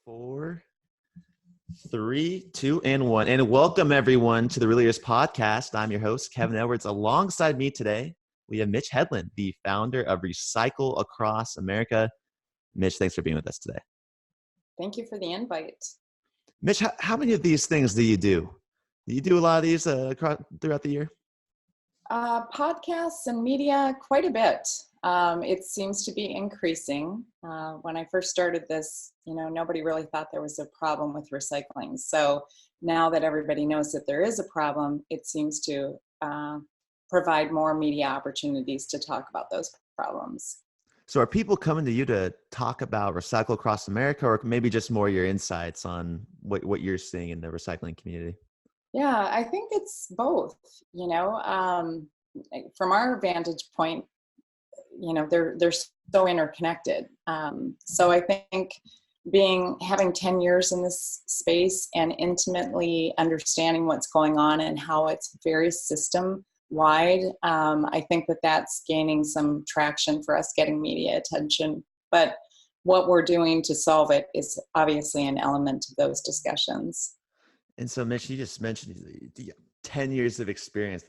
Four, three, two, and one. And welcome everyone to the Realers Podcast. I'm your host, Kevin Edwards. Alongside me today, we have Mitch Hedlund, the founder of Recycle Across America. Mitch, thanks for being with us today. Thank you for the invite. Mitch, how many of these things do you do? Do you do a lot of these throughout the year? Podcasts and media, quite a bit. It seems to be increasing. When I first started this, nobody really thought there was a problem with recycling. So now that everybody knows that there is a problem, it seems to provide more media opportunities to talk about those problems. So are people coming to you to talk about Recycle Across America, or maybe just more your insights on what you're seeing in the recycling community? Yeah, I think it's both. From our vantage point, they're so interconnected. So I think having 10 years in this space and intimately understanding what's going on and how it's very system wide, I think that's gaining some traction for us getting media attention. But what we're doing to solve it is obviously an element of those discussions. And so, Mitch, you just mentioned 10 years of experience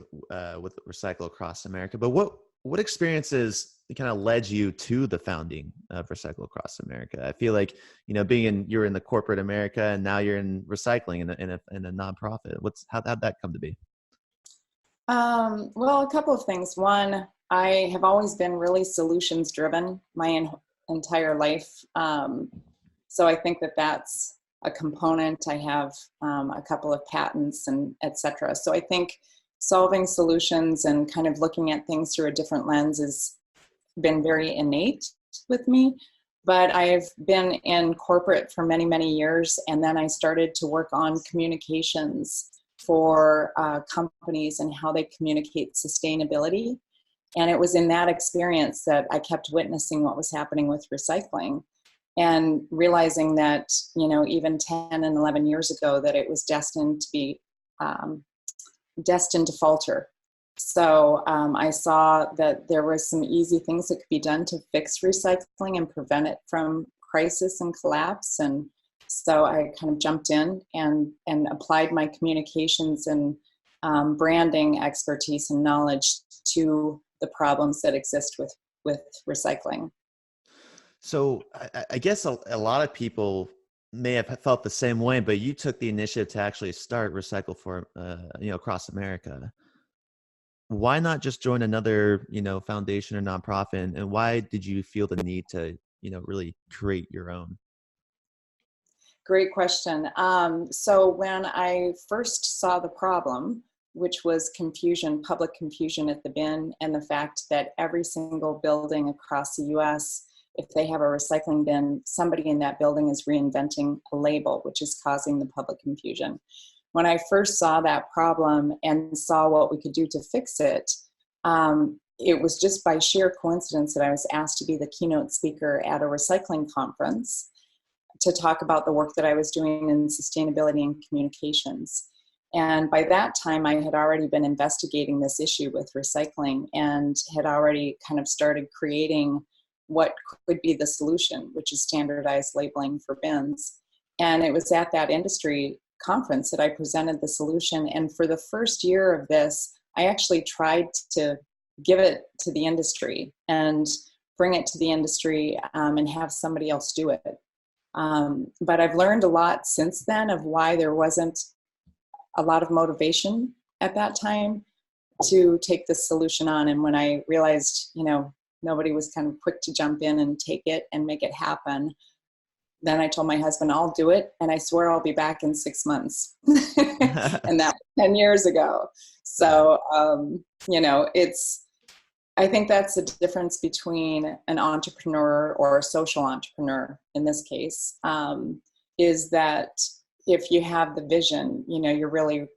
with Recycle Across America. But what experiences kind of led you to the founding of Recycle Across America? I feel like, you're in the corporate America and now you're in recycling in a nonprofit. How'd that come to be? Well, a couple of things. One, I have always been really solutions driven my entire life. So I think that's a component. I have a couple of patents and et cetera. So I think solving solutions and kind of looking at things through a different lens has been very innate with me. But I've been in corporate for many, many years. And then I started to work on communications for companies and how they communicate sustainability. And it was in that experience that I kept witnessing what was happening with recycling and realizing that, even 10 and 11 years ago, that it was destined to falter. So I saw that there were some easy things that could be done to fix recycling and prevent it from crisis and collapse. And so I kind of jumped in and applied my communications and branding expertise and knowledge to the problems that exist with recycling. So I guess a lot of people may have felt the same way, but you took the initiative to actually start Recycle for Across America. Why not just join another foundation or nonprofit, and why did you feel the need to really create your own? Great question. So when I first saw the problem, which was public confusion at the bin, and the fact that every single building across the U.S., if they have a recycling bin, somebody in that building is reinventing a label, which is causing the public confusion. When I first saw that problem and saw what we could do to fix it, it was just by sheer coincidence that I was asked to be the keynote speaker at a recycling conference to talk about the work that I was doing in sustainability and communications. And by that time, I had already been investigating this issue with recycling and had already kind of started creating what could be the solution, which is standardized labeling for bins. And it was at that industry conference that I presented the solution. And for the first year of this, I actually tried to give it to the industry and bring it to the industry and have somebody else do it. But I've learned a lot since then of why there wasn't a lot of motivation at that time to take this solution on. And when I realized, nobody was kind of quick to jump in and take it and make it happen, then I told my husband, I'll do it. And I swear I'll be back in 6 months. And that was 10 years ago. So, I think that's the difference between an entrepreneur or a social entrepreneur in this case, is that if you have the vision, you're really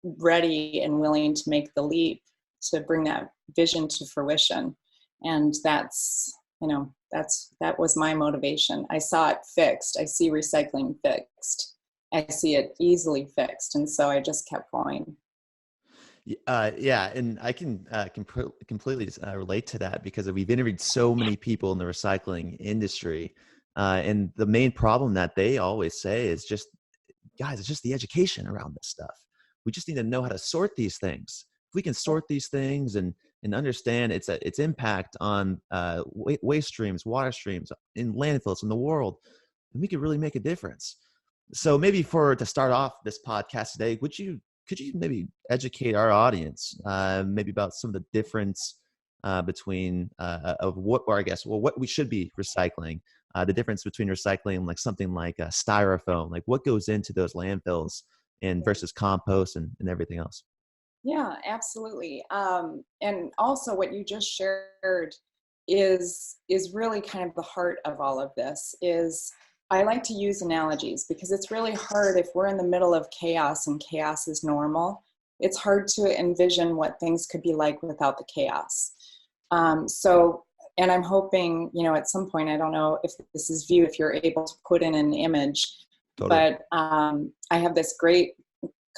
ready and willing to make the leap to bring that vision to fruition. And that was my motivation. I saw it fixed. I see recycling fixed. I see it easily fixed. And so I just kept going. Yeah, and I can completely relate to that because we've interviewed so many people in the recycling industry. And the main problem that they always say is just, guys, it's just the education around this stuff. We just need to know how to sort these things. If we can sort these things and understand its impact on waste streams, water streams, in landfills in the world, then we could really make a difference. So maybe to start off this podcast today, could you maybe educate our audience maybe about some of the difference between of what, or I guess, well, what we should be recycling, the difference between recycling like something like styrofoam, like what goes into those landfills and versus compost and everything else. Yeah, absolutely. And also what you just shared is really kind of the heart of all of this. Is I like to use analogies because it's really hard if we're in the middle of chaos and chaos is normal. It's hard to envision what things could be like without the chaos. And I'm hoping, at some point, I don't know if this is viewed, if you're able to put in an image, Totally. but I have this great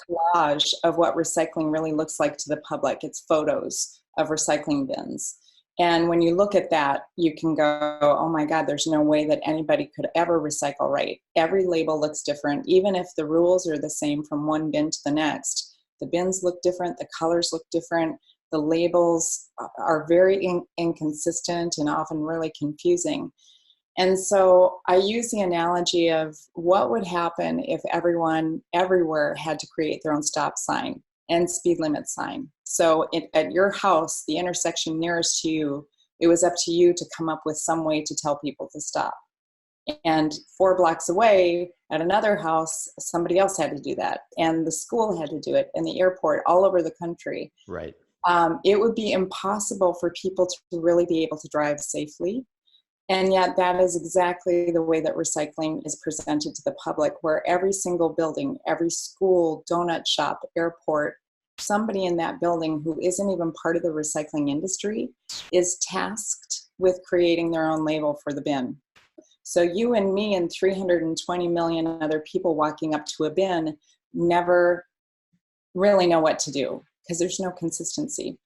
collage of what recycling really looks like to the public. It's photos of recycling bins. And when you look at that, you can go, oh my God, there's no way that anybody could ever recycle right. Every label looks different. Even if the rules are the same from one bin to the next, the bins look different, the colors look different, the labels are very inconsistent and often really confusing. And so I use the analogy of what would happen if everyone everywhere had to create their own stop sign and speed limit sign. So at your house, the intersection nearest to you, it was up to you to come up with some way to tell people to stop. And 4 blocks away at another house, somebody else had to do that. And the school had to do it, and the airport, all over the country. Right. It would be impossible for people to really be able to drive safely. And yet that is exactly the way that recycling is presented to the public, where every single building, every school, donut shop, airport, somebody in that building who isn't even part of the recycling industry is tasked with creating their own label for the bin. So you and me and 320 million other people walking up to a bin never really know what to do because there's no consistency.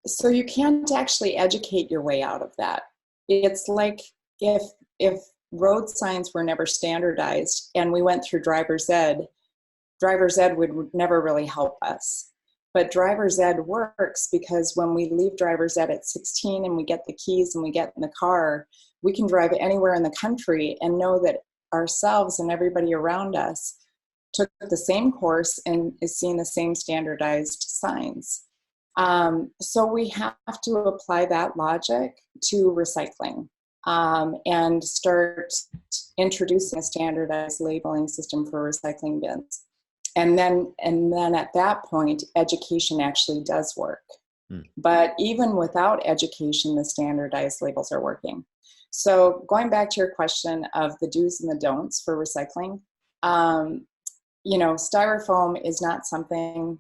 So you can't actually educate your way out of that. It's like if road signs were never standardized and we went through driver's ed would never really help us. But driver's ed works because when we leave driver's ed at 16 and we get the keys and we get in the car, we can drive anywhere in the country and know that ourselves and everybody around us took the same course and is seeing the same standardized signs. So we have to apply that logic to recycling and start introducing a standardized labeling system for recycling bins. And then at that point, education actually does work. But even without education, the standardized labels are working. So going back to your question of the do's and the don'ts for recycling, styrofoam is not something,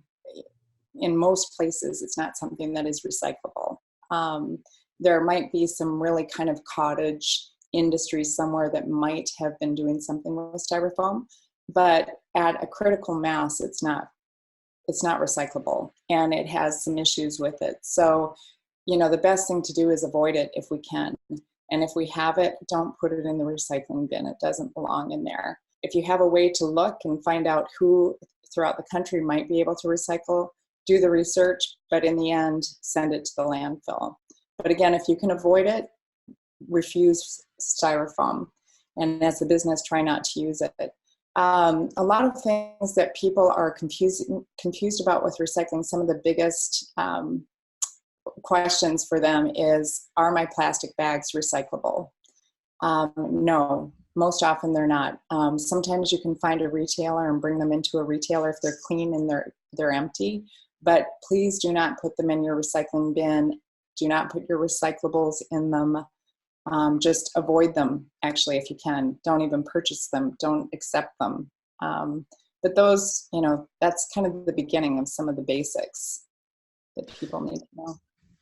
in most places, it's not something that is recyclable. There might be some really kind of cottage industry somewhere that might have been doing something with styrofoam, but at a critical mass, it's not recyclable, and it has some issues with it. So, the best thing to do is avoid it if we can. And if we have it, don't put it in the recycling bin. It doesn't belong in there. If you have a way to look and find out who throughout the country might be able to recycle, do the research, but in the end, send it to the landfill. But again, if you can avoid it, refuse styrofoam. And as a business, try not to use it. A lot of things that people are confused about with recycling, some of the biggest questions for them is, are my plastic bags recyclable? No, most often they're not. Sometimes you can find a retailer and bring them into a retailer if they're clean and they're empty, but please do not put them in your recycling bin. Do not put your recyclables in them. Just avoid them, actually, if you can. Don't even purchase them. Don't accept them. But those, that's kind of the beginning of some of the basics that people need to know.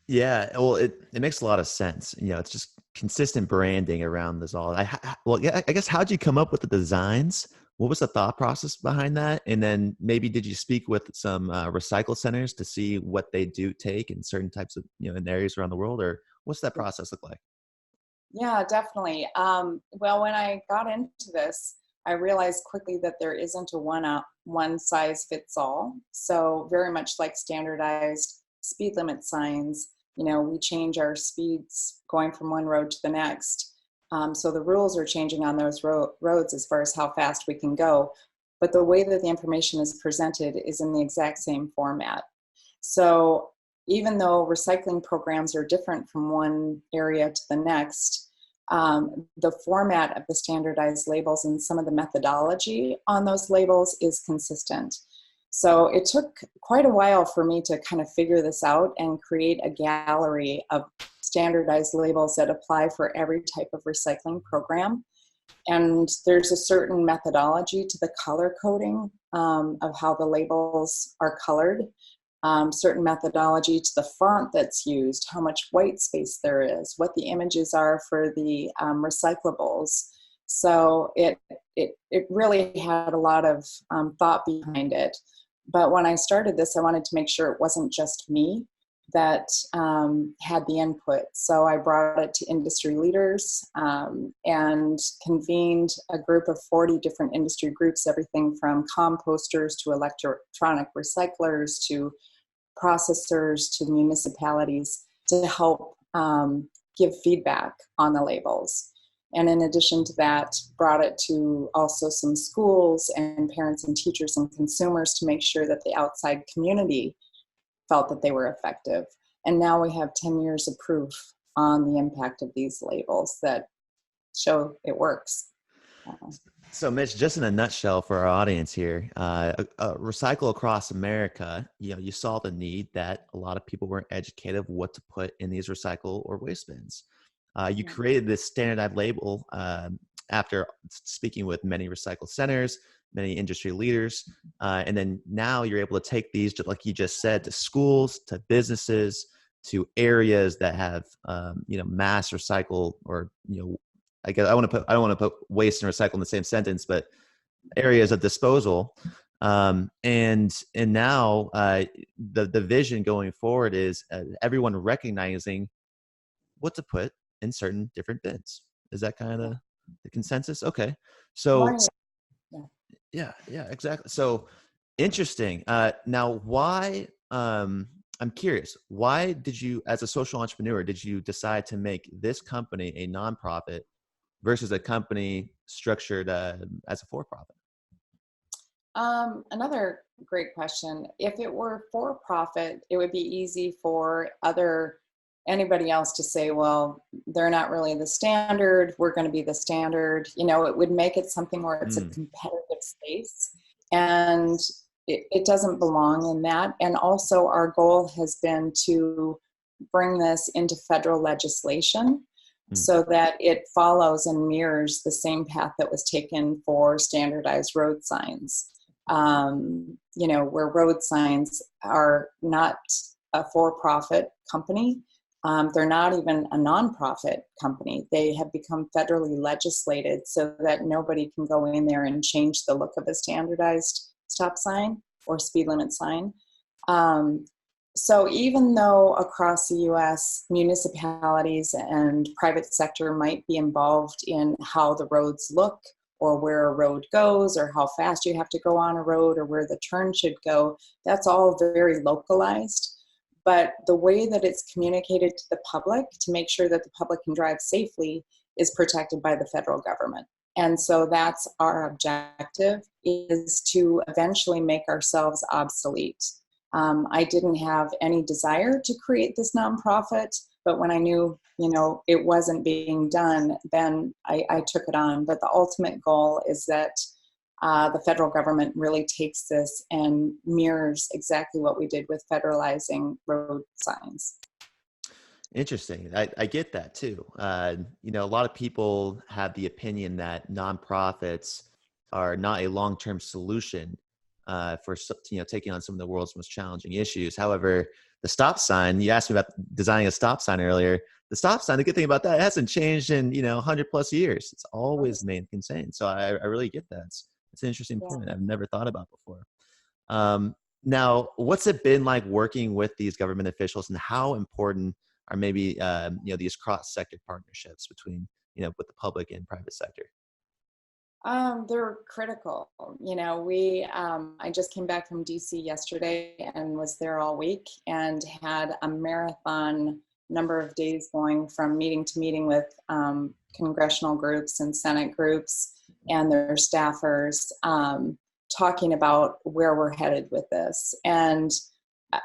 Yeah, well, it makes a lot of sense. It's just consistent branding around this all. I guess, how'd you come up with the designs? What was the thought process behind that? And then maybe did you speak with some recycle centers to see what they do take in certain types of, in areas around the world, or what's that process look like? Yeah, definitely. Well, when I got into this, I realized quickly that there isn't a one size fits all. So very much like standardized speed limit signs, we change our speeds going from one road to the next. So the rules are changing on those roads as far as how fast we can go. But the way that the information is presented is in the exact same format. So even though recycling programs are different from one area to the next, the format of the standardized labels and some of the methodology on those labels is consistent. So it took quite a while for me to kind of figure this out and create a gallery of standardized labels that apply for every type of recycling program. And there's a certain methodology to the color coding of how the labels are colored, certain methodology to the font that's used, how much white space there is, what the images are for the recyclables. So it really had a lot of thought behind it. But when I started this, I wanted to make sure it wasn't just me that had the input. So I brought it to industry leaders and convened a group of 40 different industry groups, everything from composters to electronic recyclers to processors to municipalities, to help give feedback on the labels. And in addition to that, brought it to also some schools and parents and teachers and consumers to make sure that the outside community felt that they were effective. And now we have 10 years of proof on the impact of these labels that show it works. So, Mitch, just in a nutshell for our audience here, Recycle Across America, you saw the need that a lot of people weren't educated of what to put in these recycle or waste bins. You created this standardized label after speaking with many recycle centers, many industry leaders, and then now you're able to take these, like you just said, to schools, to businesses, to areas that have mass recycle, or I guess I don't want to put waste and recycle in the same sentence, but areas of disposal. And now the vision going forward is everyone recognizing what to put in certain different bins. Is that kind of the consensus? Okay. So yeah, exactly. So interesting. Now, why, I'm curious, why did you, as a social entrepreneur, did you decide to make this company a nonprofit versus a company structured as a for-profit? Another great question. If it were for profit, it would be easy for anybody else to say, well, they're not really the standard, we're going to be the standard. It would make it something where it's a competitive space, and it doesn't belong in that. And also our goal has been to bring this into federal legislation so that it follows and mirrors the same path that was taken for standardized road signs. Where road signs are not a for-profit company. They're not even a nonprofit company. They have become federally legislated so that nobody can go in there and change the look of a standardized stop sign or speed limit sign. So even though across the US, municipalities and private sector might be involved in how the roads look, or where a road goes, or how fast you have to go on a road, or where the turn should go, that's all very localized. But the way that it's communicated to the public to make sure that the public can drive safely is protected by the federal government. And so that's our objective, is to eventually make ourselves obsolete. I didn't have any desire to create this nonprofit, but when I knew, it wasn't being done, then I took it on. But the ultimate goal is that the federal government really takes this and mirrors exactly what we did with federalizing road signs. Interesting. I get that too. A lot of people have the opinion that nonprofits are not a long-term solution for taking on some of the world's most challenging issues. However, the stop sign, you asked me about designing a stop sign earlier. The stop sign, the good thing about that, it hasn't changed in 100 plus years. It's always remained the same. So I really get that. It's an interesting point I've never thought about before. Now, what's it been like working with these government officials, and how important are maybe these cross-sector partnerships between with the public and private sector? They're critical. I just came back from DC yesterday and was there all week and had a marathon number of days going from meeting to meeting with congressional groups and Senate groups and their staffers, talking about where we're headed with this. And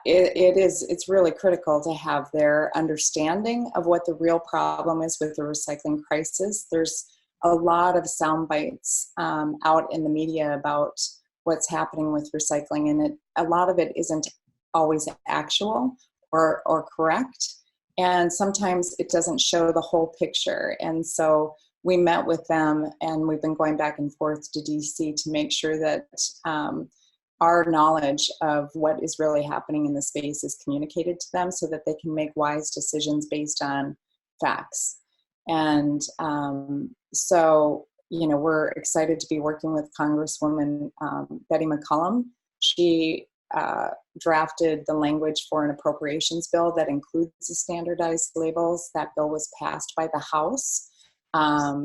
it's really critical to have their understanding of what the real problem is with the recycling crisis. There's a lot of sound bites out in the media about what's happening with recycling, and a lot of it isn't always actual or correct, and sometimes it doesn't show the whole picture. And so we met with them, and we've been going back and forth to DC to make sure that our knowledge of what is really happening in the space is communicated to them so that they can make wise decisions based on facts. And so, we're excited to be working with Congresswoman Betty McCollum. She drafted the language for an appropriations bill that includes the standardized labels. That bill was passed by the House.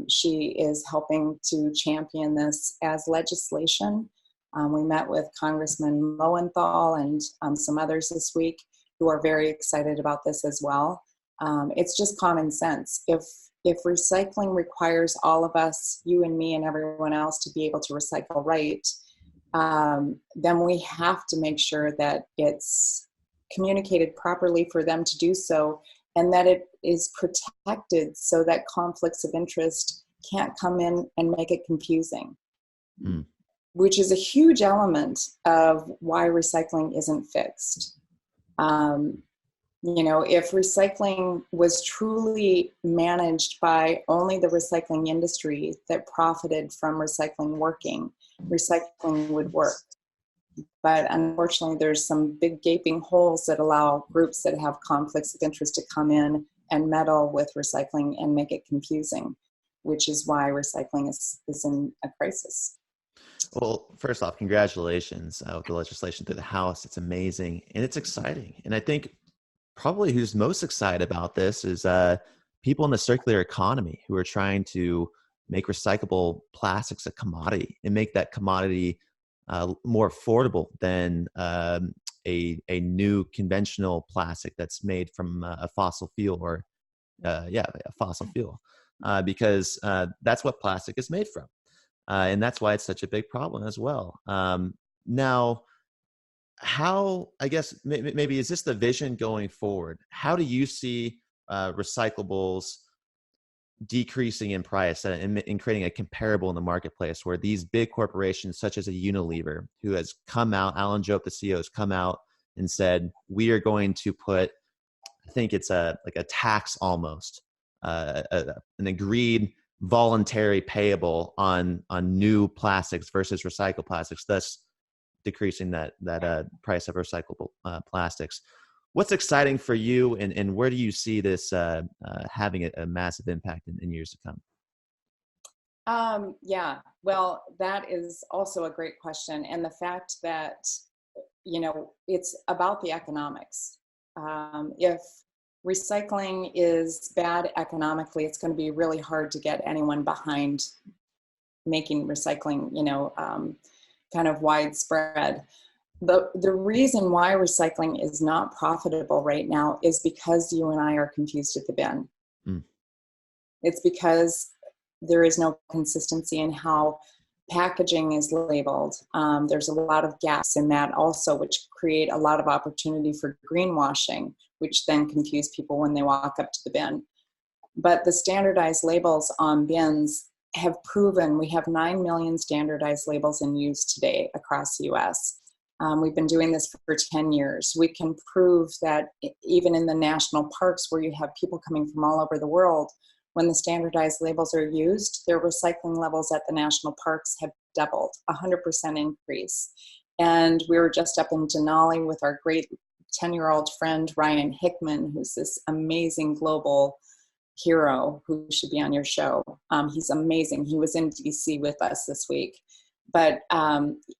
She is helping to champion this as legislation. We met with Congressman Lowenthal and some others this week who are very excited about this as well. It's just common sense. If recycling requires all of us, you and me and everyone else, to be able to recycle right, then we have to make sure that it's communicated properly for them to do so, and that it is protected so that conflicts of interest can't come in and make it confusing, which is a huge element of why recycling isn't fixed. If recycling was truly managed by only the recycling industry that profited from recycling working, recycling would work. But unfortunately, there's some big gaping holes that allow groups that have conflicts of interest to come in and meddle with recycling and make it confusing, which is why recycling is in a crisis. Well, first off, congratulations with the legislation through the House. It's amazing and it's exciting. And I think probably who's most excited about this is people in the circular economy who are trying to make recyclable plastics a commodity and make that commodity more affordable than a new conventional plastic that's made from a fossil fuel or a fossil fuel, because that's what plastic is made from. And that's why it's such a big problem as well. Now, how, I guess, maybe is this the vision going forward? How do you see recyclables decreasing in price and creating a comparable in the marketplace where these big corporations such as a Unilever, who has come out, Alan Jope, the CEO, has come out and said, we are going to put, I think it's like a tax almost, an agreed voluntary payable on new plastics versus recycled plastics, thus decreasing that price of recyclable plastics. What's exciting for you, and where do you see this having a massive impact in years to come? Well, that is also a great question. And the fact that, it's about the economics. If recycling is bad economically, it's going to be really hard to get anyone behind making recycling, kind of widespread. The reason why recycling is not profitable right now is because you and I are confused at the bin. It's because there is no consistency in how packaging is labeled. There's a lot of gaps in that also, which create a lot of opportunity for greenwashing, which then confuse people when they walk up to the bin. But the standardized labels on bins have proven, we have 9 million standardized labels in use today across the US. We've been doing this for 10 years. We can prove that even in the national parks where you have people coming from all over the world, when the standardized labels are used, their recycling levels at the national parks have doubled, 100% increase. And we were just up in Denali with our great 10-year-old friend, Ryan Hickman, who's this amazing global hero who should be on your show. He's amazing. He was in DC with us this week. But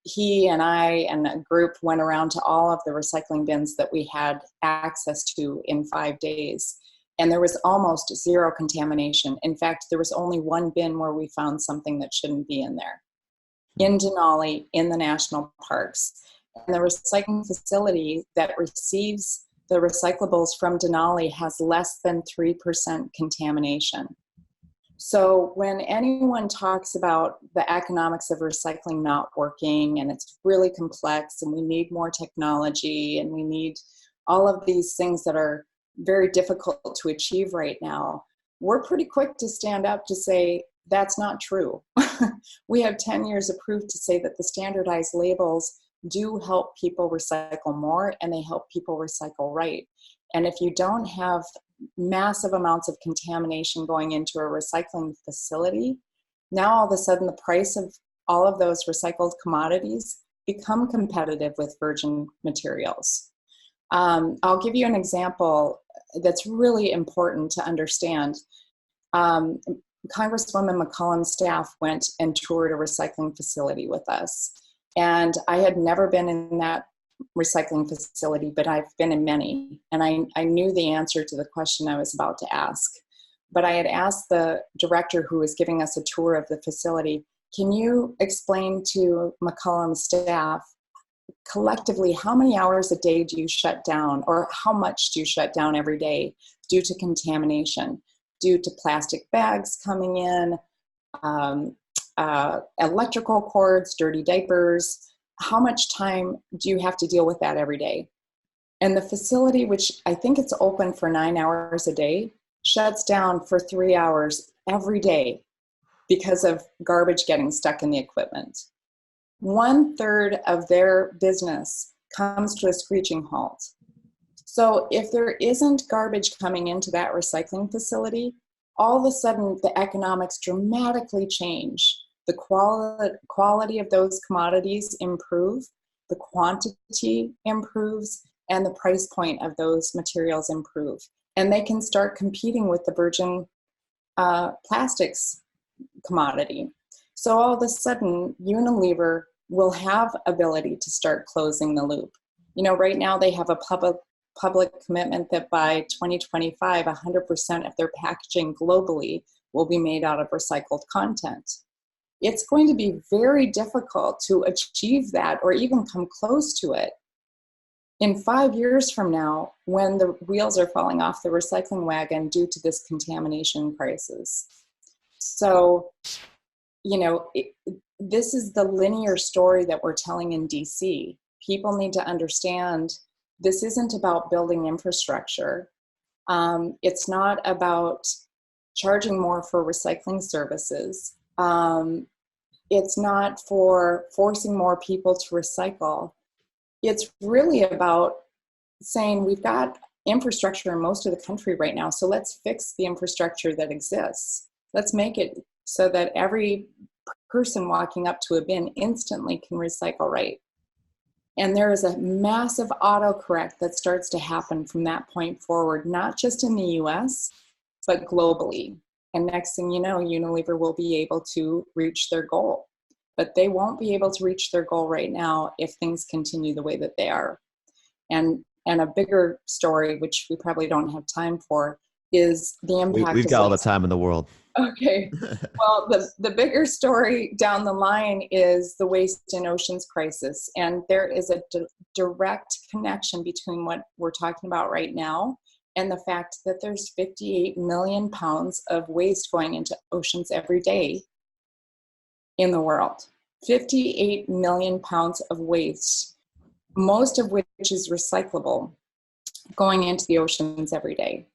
he and I and a group went around to all of the recycling bins that we had access to in 5 days. and there was almost zero contamination. In fact, there was only one bin where we found something that shouldn't be in there, in Denali, in the national parks. And the recycling facility that receives the recyclables from Denali has less than 3% contamination. So when anyone talks about the economics of recycling not working, and it's really complex, and we need more technology, and we need all of these things that are very difficult to achieve right now, we're pretty quick to stand up to say, that's not true. We have 10 years of proof to say that the standardized labels do help people recycle more, and they help people recycle right. And if you don't have massive amounts of contamination going into a recycling facility, now all of a sudden the price of all of those recycled commodities become competitive with virgin materials. I'll give you an example that's really important to understand. Congresswoman McCollum's staff went and toured a recycling facility with us. And I had never been in that recycling facility, but I've been in many. And I knew the answer to the question I was about to ask. But I had asked the director who was giving us a tour of the facility, can you explain to McCollum's staff collectively how many hours a day do you shut down, or how much do you shut down every day due to contamination, due to plastic bags coming in, electrical cords, dirty diapers? How much time do you have to deal with that every day? And the facility, which I think it's open for 9 hours a day, shuts down for 3 hours every day because of garbage getting stuck in the equipment. 1/3 of their business comes to a screeching halt. So if there isn't garbage coming into that recycling facility, all of a sudden the economics dramatically change. The quality of those commodities improve, the quantity improves, and the price point of those materials improve. And they can start competing with the virgin plastics commodity. So all of a sudden, Unilever will have ability to start closing the loop. You know, right now they have a public commitment that by 2025, 100% of their packaging globally will be made out of recycled content. It's going to be very difficult to achieve that or even come close to it in 5 years from now, when the wheels are falling off the recycling wagon due to this contamination crisis. So, you know, this is the linear story that we're telling in DC. People need to understand this isn't about building infrastructure. It's not about charging more for recycling services. It's not for forcing more people to recycle. It's really about saying we've got infrastructure in most of the country right now, so let's fix the infrastructure that exists. Let's make it so that every person walking up to a bin instantly can recycle right. And there is a massive autocorrect that starts to happen from that point forward, not just in the US, but globally. And next thing you know, Unilever will be able to reach their goal. But they won't be able to reach their goal right now if things continue the way that they are. And a bigger story, which we probably don't have time for, is the impact. We've got all the time in the world. Okay. Well, the bigger story down the line is the waste in oceans crisis. And there is a direct connection between what we're talking about right now and the fact that there's 58 million pounds of waste going into oceans every day in the world. 58 million pounds of waste, most of which is recyclable, going into the oceans every day.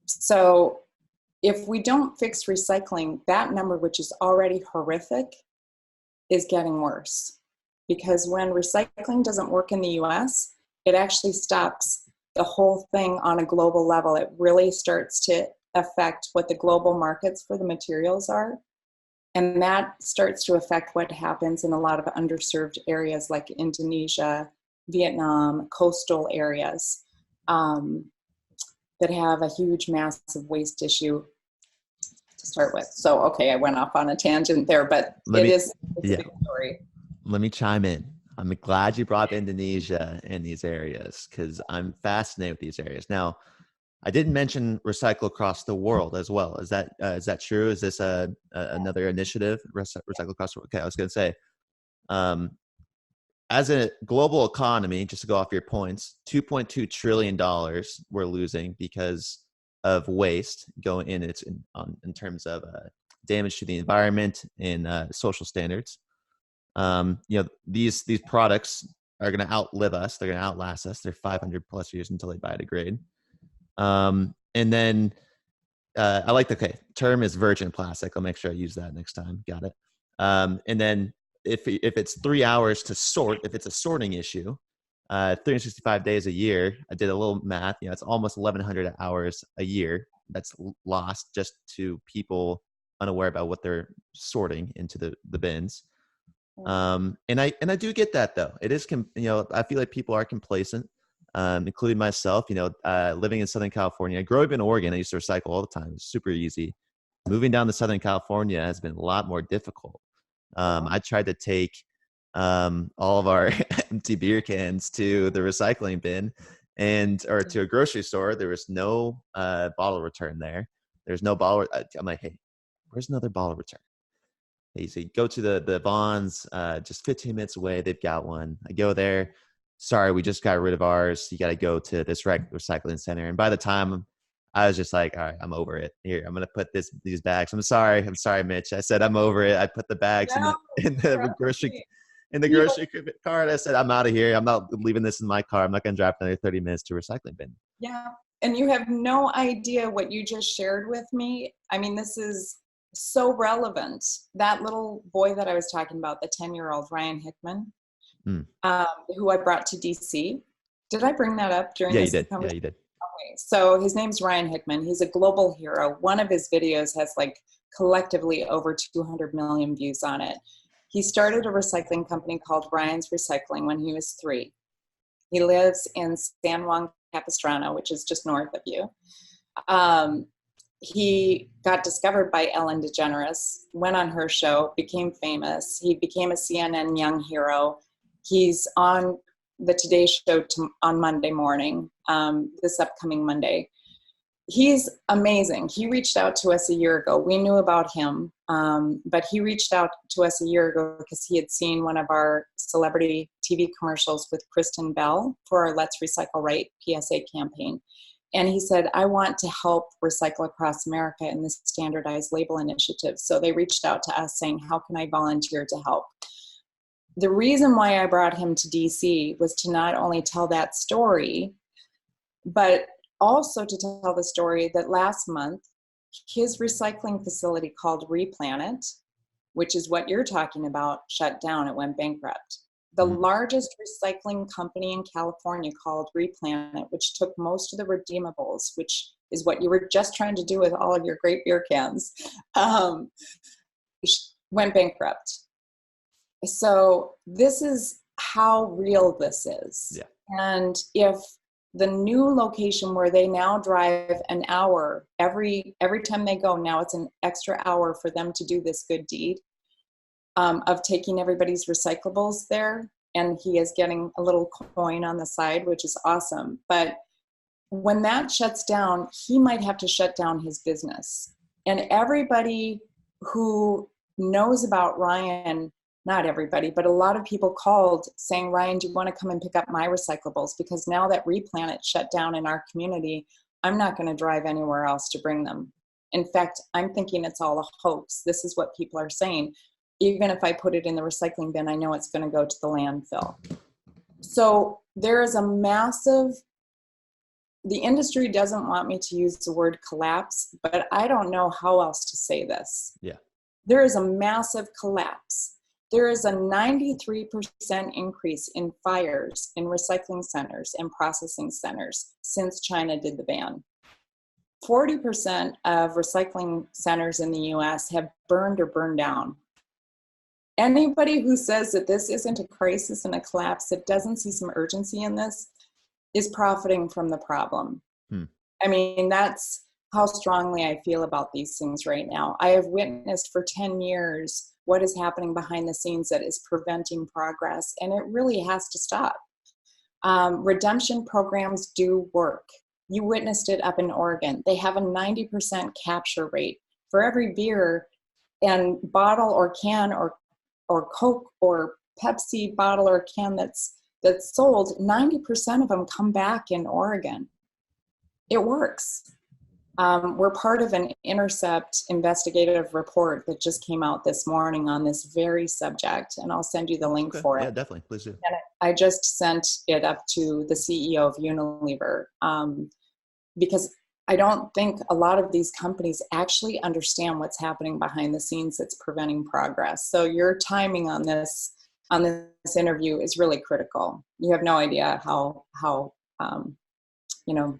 So if we don't fix recycling, that number, which is already horrific, is getting worse. Because when recycling doesn't work in the US, it actually stops the whole thing on a global level. It really starts to affect what the global markets for the materials are. And that starts to affect what happens in a lot of underserved areas like Indonesia, Vietnam, coastal areas that have a huge, massive waste issue to start with. So, okay, I went off on a tangent there, but it's a big story. Let me chime in. I'm glad you brought up Indonesia and these areas because I'm fascinated with these areas. Now, I didn't mention recycle across the world as well. Is that true? Is this another initiative? Recycle across the world. Okay, I was going to say, um, as a global economy, just to go off your points, $2.2 trillion we're losing because of waste going in. It's in terms of damage to the environment and social standards. These products are going to outlive us. They're going to outlast us. They're 500 plus years until they biodegrade. And then I like the term is virgin plastic. I'll make sure I use that next time. Got it. And then if it's 3 hours to sort, if it's a sorting issue, 365 days a year, I did a little math. It's almost 1,100 hours a year that's lost just to people unaware about what they're sorting into the bins. And I do get that, though. It is, I feel like people are complacent, including myself. Living in Southern California, growing up in Oregon, I used to recycle all the time. It's super easy. Moving down to Southern California has been a lot more difficult. I tried to take all of our empty beer cans to the recycling bin or to a grocery store. There was no bottle return there. There's no bottle. I'm like, hey, where's another bottle return? So you go to the Vons, just 15 minutes away. They've got one. I go there. Sorry, we just got rid of ours. You got to go to this recycling center. And by the time I was just like, all right, I'm over it. Here, I'm going to put these bags. I'm sorry, Mitch. I said, I'm over it. I put the bags in the grocery cart. I said, I'm out of here. I'm not leaving this in my car. I'm not going to drive another 30 minutes to a recycling bin. Yeah. And you have no idea what you just shared with me. I mean, this is so relevant. That little boy that I was talking about, the 10-year-old Ryan Hickman, who I brought to DC. Did I bring that up during this conversation? Yeah, you did. Okay. So his name's Ryan Hickman. He's a global hero. One of his videos has collectively over 200 million views on it. He started a recycling company called Ryan's Recycling when he was 3. He lives in San Juan Capistrano, which is just north of you. He got discovered by Ellen DeGeneres, went on her show, became famous. He became a CNN young hero. He's on the Today Show on Monday morning, this upcoming Monday. He's amazing. He reached out to us a year ago. We knew about him, but he reached out to us a year ago because he had seen one of our celebrity TV commercials with Kristen Bell for our Let's Recycle Right PSA campaign. And he said, I want to help Recycle Across America in this standardized label initiative. So they reached out to us saying, how can I volunteer to help? The reason why I brought him to DC was to not only tell that story, but also to tell the story that last month, his recycling facility called Replanet, which is what you're talking about, shut down. It went bankrupt. The largest recycling company in California called Replanet, which took most of the redeemables, which is what you were just trying to do with all of your great beer cans, went bankrupt. So this is how real this is. Yeah. And if the new location where they now drive an hour every time they go, now it's an extra hour for them to do this good deed, of taking everybody's recyclables there, and he is getting a little coin on the side, which is awesome. But when that shuts down, he might have to shut down his business. And everybody who knows about Ryan, not everybody, but a lot of people called saying, Ryan, do you want to come and pick up my recyclables? Because now that Replanet shut down in our community, I'm not going to drive anywhere else to bring them. In fact, I'm thinking it's all a hoax. This is what people are saying. Even if I put it in the recycling bin, I know it's going to go to the landfill. So there is a massive, the industry doesn't want me to use the word collapse, but I don't know how else to say this. Yeah. There is a massive collapse. There is a 93% increase in fires in recycling centers and processing centers since China did the ban. 40% of recycling centers in the US have burned or burned down. Anybody who says that this isn't a crisis and a collapse, that doesn't see some urgency in this, is profiting from the problem. I mean, that's how strongly I feel about these things right now. I have witnessed for 10 years what is happening behind the scenes that is preventing progress, and it really has to stop. Redemption programs do work. You witnessed it up in Oregon. They have a 90% capture rate. For every beer and bottle or can or Coke or Pepsi bottle or can that's sold, 90% of them come back in Oregon. It works. We're part of an Intercept investigative report that just came out this morning on this very subject, and I'll send you the link for it. Yeah, definitely. Please do. And I just sent it up to the CEO of Unilever because I don't think a lot of these companies actually understand what's happening behind the scenes that's preventing progress. So your timing on this interview is really critical. You have no idea how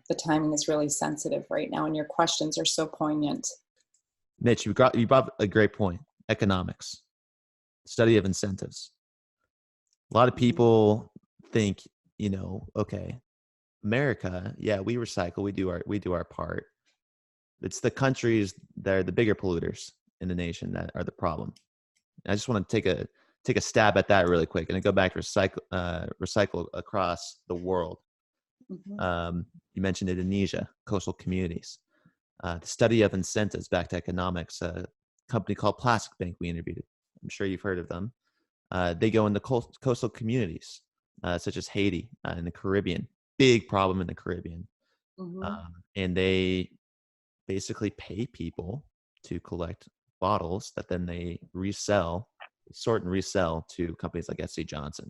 the timing is really sensitive right now, and your questions are so poignant. Mitch, you brought a great point. Economics, study of incentives. A lot of people think, okay, America, yeah, we recycle, we do our part. It's the countries that are the bigger polluters in the nation that are the problem. And I just want to take a stab at that really quick, and then go back to recycle across the world. Mm-hmm. You mentioned Indonesia, coastal communities. The study of incentives, back to economics. A company called Plastic Bank we interviewed. I'm sure you've heard of them. They go into coastal communities, such as Haiti in the Caribbean. Big problem in the Caribbean. Mm-hmm. And they basically pay people to collect bottles that then they sort and resell to companies like SC Johnson.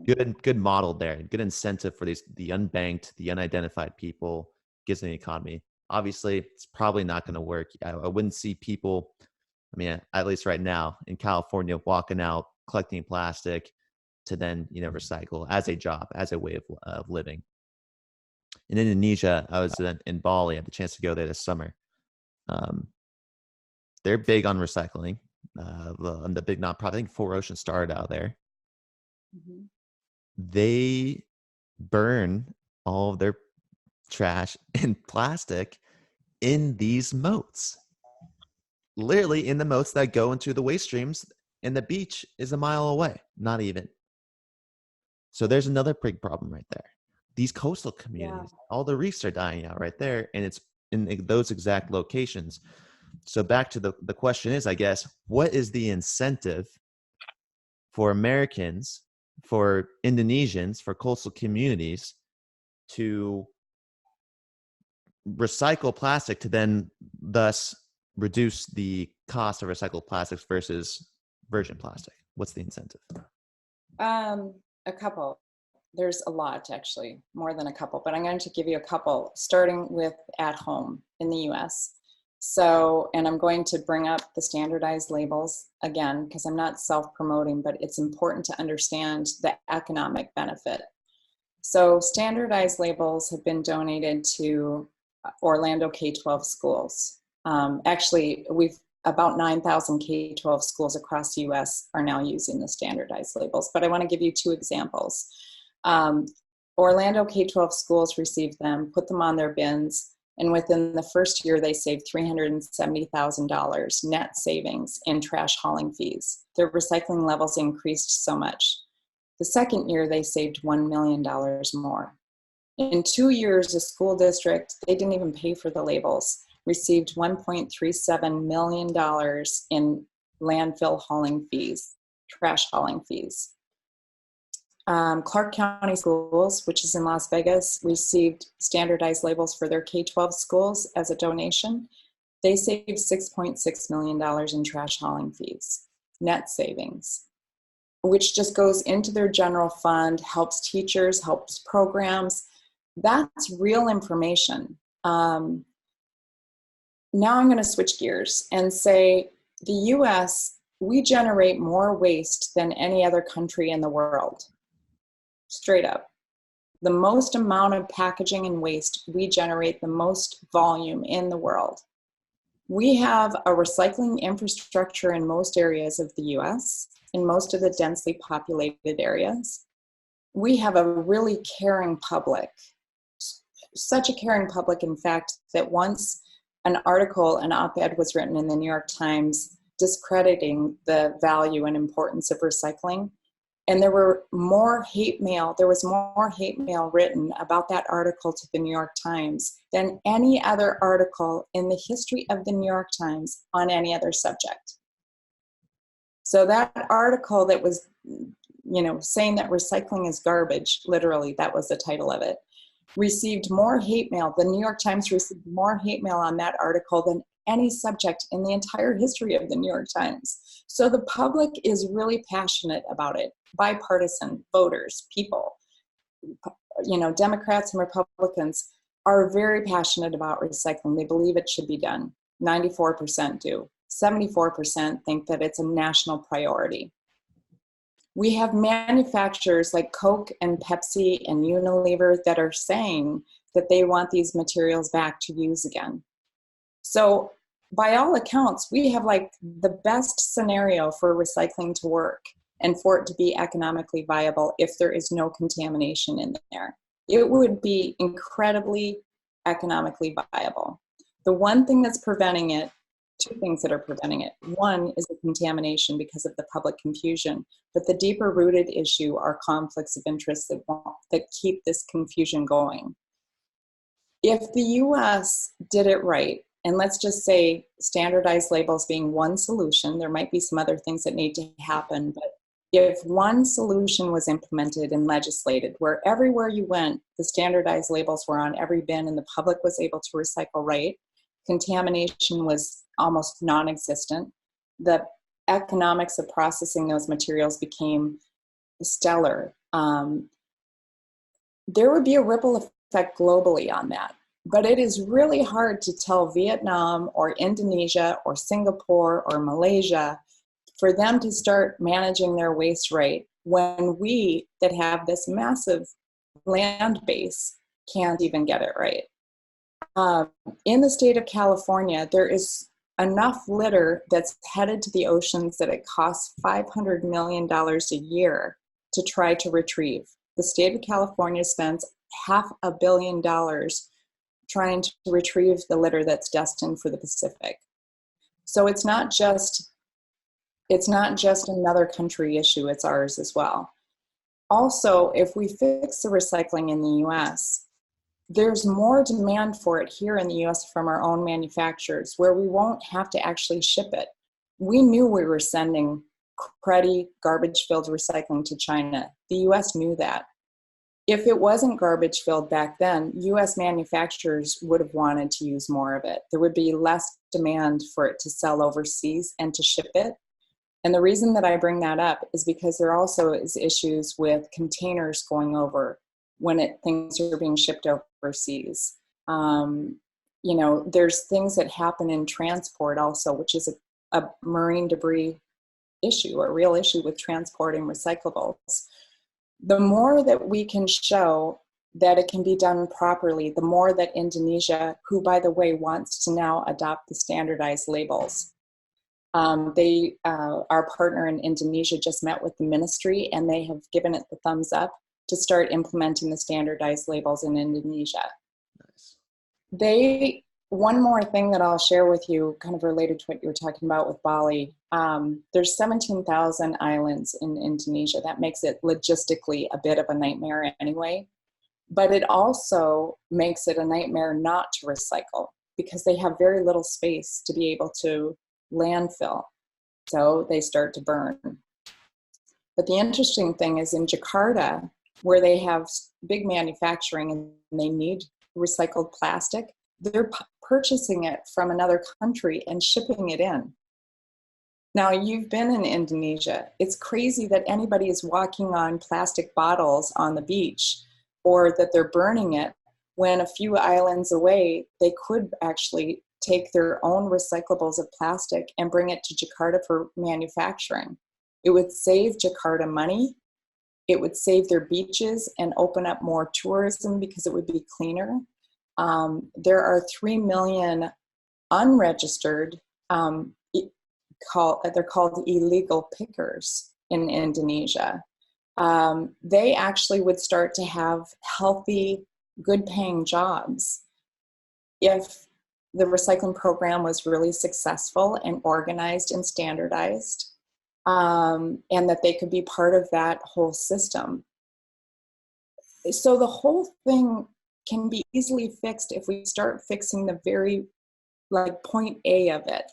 Good model there. Good incentive for the unbanked, the unidentified people. Gives them the economy. Obviously, it's probably not going to work. I wouldn't see people, at least right now in California, walking out collecting plastic to then recycle as a job, as a way of living. In Indonesia, I was in Bali. I had the chance to go there this summer. They're big on recycling. The big nonprofit, I think Four Oceans started out there. Mm-hmm. They burn all of their trash and plastic in these moats. Literally in the moats that go into the waste streams, and the beach is a mile away, not even. So there's another big problem right there. These coastal communities, all the reefs are dying out right there, and it's in those exact locations. So back to the question is, I guess, what is the incentive for Americans, for Indonesians, for coastal communities to recycle plastic to then thus reduce the cost of recycled plastics versus virgin plastic? What's the incentive? A couple. There's a lot, actually, more than a couple, but I'm going to give you a couple, starting with at home in the US. So, and I'm going to bring up the standardized labels again, because I'm not self-promoting, but it's important to understand the economic benefit. So standardized labels have been donated to Orlando K-12 schools. Actually, about 9,000 K-12 schools across the US are now using the standardized labels, but I want to give you two examples. Orlando K-12 schools received them, put them on their bins, and within the first year, they saved $370,000 net savings in trash hauling fees. Their recycling levels increased so much. The second year, they saved $1 million more. In 2 years, the school district, they didn't even pay for the labels, received $1.37 million in landfill hauling fees, trash hauling fees. Clark County Schools, which is in Las Vegas, received standardized labels for their K-12 schools as a donation. They saved $6.6 million in trash hauling fees, net savings, which just goes into their general fund, helps teachers, helps programs. That's real information. Now I'm going to switch gears and say the US, we generate more waste than any other country in the world. Straight up. The most amount of packaging and waste, we generate the most volume in the world. We have a recycling infrastructure in most areas of the US, in most of the densely populated areas. We have a really caring public, such a caring public, in fact, that once an op-ed was written in the New York Times discrediting the value and importance of recycling, And there was more hate mail written about that article to the New York Times than any other article in the history of the New York Times on any other subject. So that article that was, saying that recycling is garbage, literally, that was the title of it, received more hate mail. The New York Times received more hate mail on that article than any subject in the entire history of the New York Times. So the public is really passionate about it. Bipartisan voters, people, Democrats and Republicans are very passionate about recycling. They believe it should be done. 94% do. 74% think that it's a national priority. We have manufacturers like Coke and Pepsi and Unilever that are saying that they want these materials back to use again. So by all accounts, we have like the best scenario for recycling to work and for it to be economically viable if there is no contamination in there. It would be incredibly economically viable. The one thing that's preventing it, two things that are preventing it. One is the contamination because of the public confusion, but the deeper rooted issue are conflicts of interest that keep this confusion going. If the US did it right, and let's just say standardized labels being one solution, there might be some other things that need to happen, but if one solution was implemented and legislated, where everywhere you went, the standardized labels were on every bin and the public was able to recycle right, contamination was almost non-existent, the economics of processing those materials became stellar. There would be a ripple effect globally on that. But it is really hard to tell Vietnam or Indonesia or Singapore or Malaysia for them to start managing their waste right when we that have this massive land base can't even get it right. In the state of California, there is enough litter that's headed to the oceans that it costs $500 million a year to try to retrieve. The state of California spends $500 million trying to retrieve the litter that's destined for the Pacific. So it's not just another country issue, it's ours as well. Also, if we fix the recycling in the US, there's more demand for it here in the US from our own manufacturers where we won't have to actually ship it. We knew we were sending cruddy, garbage-filled recycling to China. The US knew that. If it wasn't garbage filled back then, US manufacturers would have wanted to use more of it. There would be less demand for it to sell overseas and to ship it. And the reason that I bring that up is because there also is issues with containers going over when things are being shipped overseas. There's things that happen in transport also, which is a marine debris issue, a real issue with transporting recyclables. The more that we can show that it can be done properly, the more that Indonesia, who by the way wants to now adopt the standardized labels, our partner in Indonesia just met with the ministry and they have given it the thumbs up to start implementing the standardized labels in Indonesia. Nice. One more thing that I'll share with you, kind of related to what you were talking about with Bali. There's 17,000 islands in Indonesia. That makes it logistically a bit of a nightmare anyway. But it also makes it a nightmare not to recycle because they have very little space to be able to landfill. So they start to burn. But the interesting thing is in Jakarta, where they have big manufacturing and they need recycled plastic, they're purchasing it from another country and shipping it in. Now, you've been in Indonesia. It's crazy that anybody is walking on plastic bottles on the beach or that they're burning it when a few islands away, they could actually take their own recyclables of plastic and bring it to Jakarta for manufacturing. It would save Jakarta money. It would save their beaches and open up more tourism because it would be cleaner. There are 3 million unregistered, they're called illegal pickers in Indonesia. They actually would start to have healthy, good-paying jobs if the recycling program was really successful and organized and standardized. and that they could be part of that whole system. So the whole thing can be easily fixed if we start fixing the very, like, point A of it.